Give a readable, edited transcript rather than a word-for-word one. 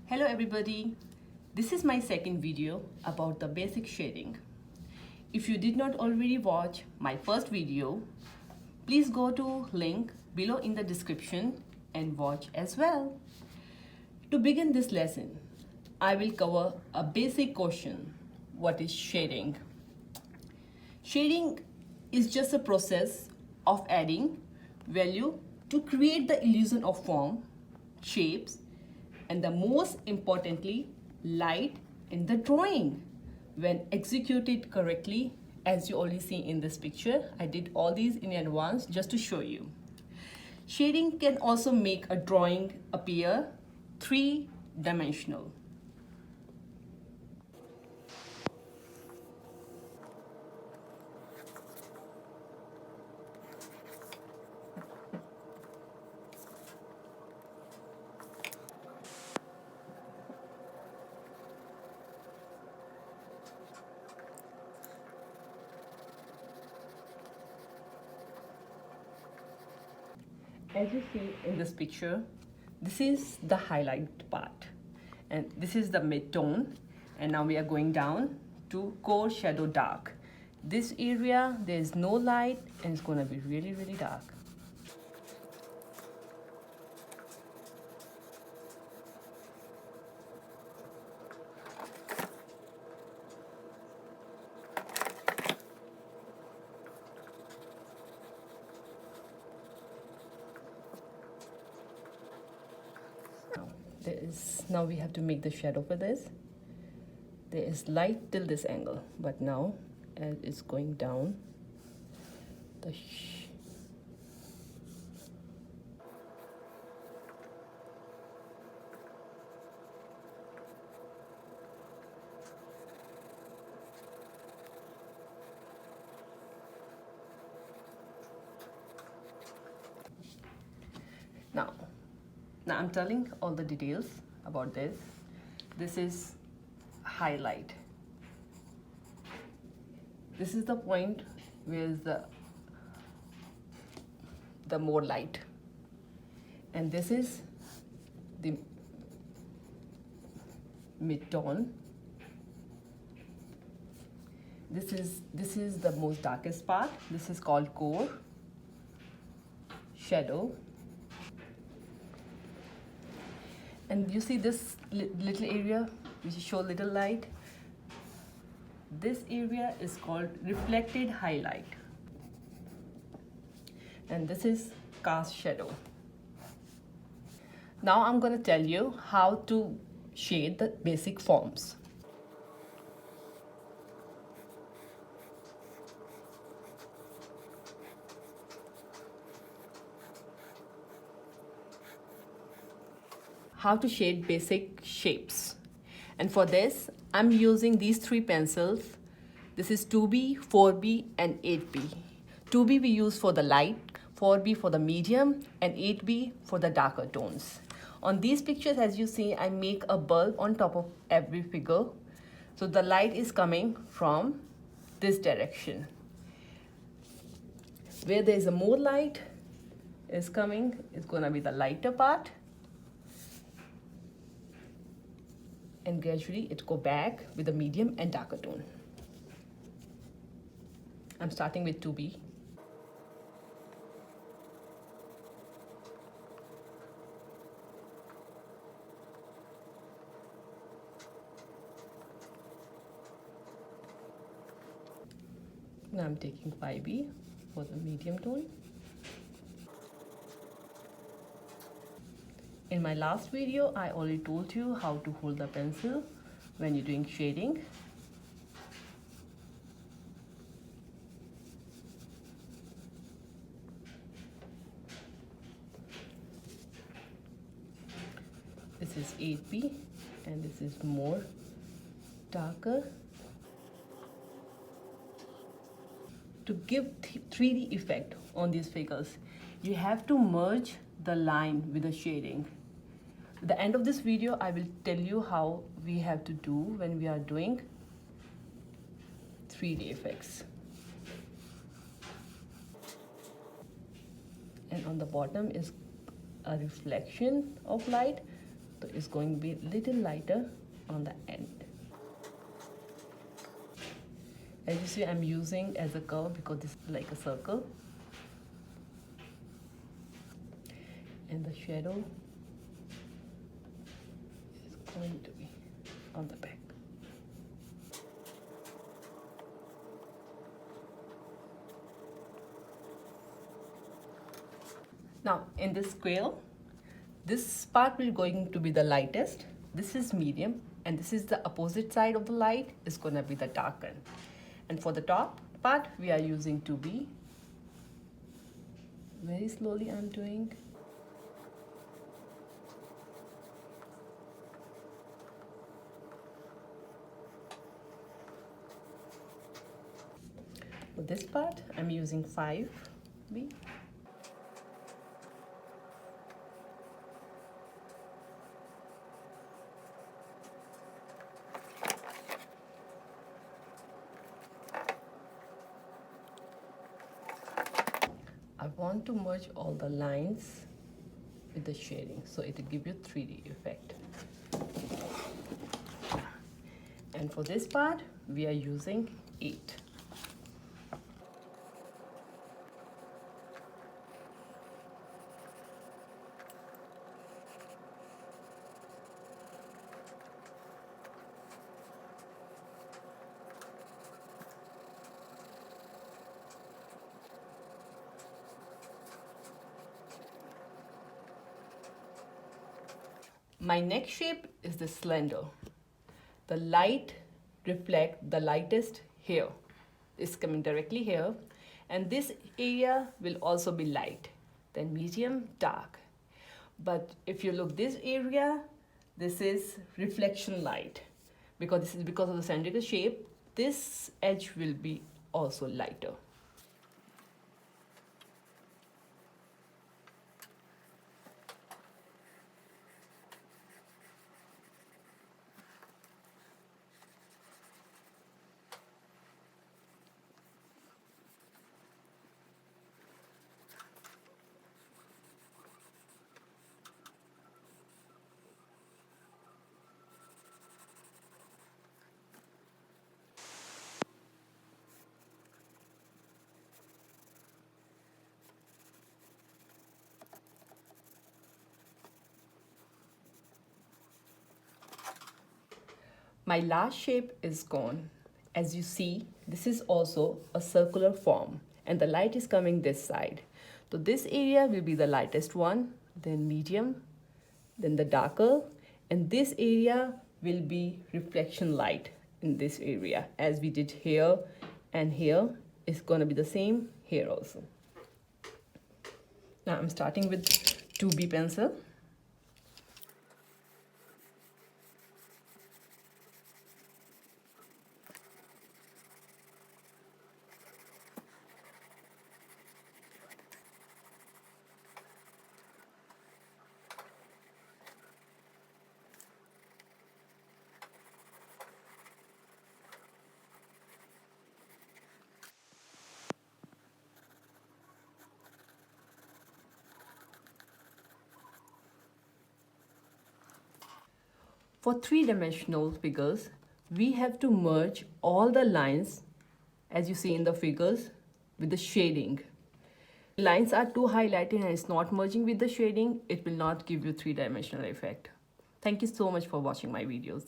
Hello everybody, this is my second video about the basic shading. If you did not already watch my first video, please go to link below in the description and watch as well. To begin this lesson, I will cover a basic question. What is shading? Shading is just a process of adding value to create the illusion of form, shapes, and the most importantly, light in the drawing. When executed correctly, as you already see in this picture, I did all these in advance just to show you. Shading can also make a drawing appear three-dimensional. As you see in this picture, this is the highlight part and this is the mid-tone, and now we are going down to core shadow dark. This area there is no light and it's going to be really dark. Now we have to make the shadow for this. There is light till this angle, but now as it's going down, the now I'm telling all the details about this. This is highlight. This is the point where is the more light, and this is the mid-tone. This is the most darkest part. This is called core shadow. And you see this little area which show little light. This area is called reflected highlight, and this is cast shadow. Now I'm going to tell you how to shade the basic forms. How to shade basic shapes, and for this I'm using these three pencils. This is 2B, 4B and 8B. 2B we use for the light, 4B for the medium and 8B for the darker tones. On these pictures, as you see, I make a bulb on top of every figure, so the light is coming from this direction. Where there is a more light is coming, it's gonna be the lighter part, and gradually it go back with the medium and darker tone. I'm starting with 2B. Now I'm taking 5B for the medium tone. In my last video, I already told you how to hold the pencil when you're doing shading. This is 8B and this is more darker. To give 3D effect on these figures, you have to merge the line with the shading. At the end of this video, I will tell you how we have to do when we are doing 3D effects. And on the bottom is a reflection of light So it's going to be little lighter on the end. As you see, I'm using as a curve because this is like a circle. And the shadow is going to be on the back. Now in this square, this part will going to be the lightest, this is medium, and this is the opposite side of the light is gonna be the darken. And for the top part, we are using 2B. Very slowly I'm doing. For this part, I'm using 5B. I want to merge all the lines with the shading, so it will give you 3D effect. And for this part, we are using 8. My next shape is the slender. The light reflect the lightest here. It's coming directly here, and this area will also be light, then medium, dark. But if you look this area, this is reflection light, because this is because of the cylindrical shape. This edge will be also lighter. My last shape is gone. As you see, this is also a circular form and the light is coming this side. So this area will be the lightest one, then medium, then the darker, and this area will be reflection light in this area. As we did here and here, it's going to be the same here also. Now I'm starting with 2B pencil. For three-dimensional figures, we have to merge all the lines, as you see in the figures, with the shading. Lines are too highlighted and it's not merging with the shading, it will not give you three-dimensional effect. Thank you so much for watching my videos.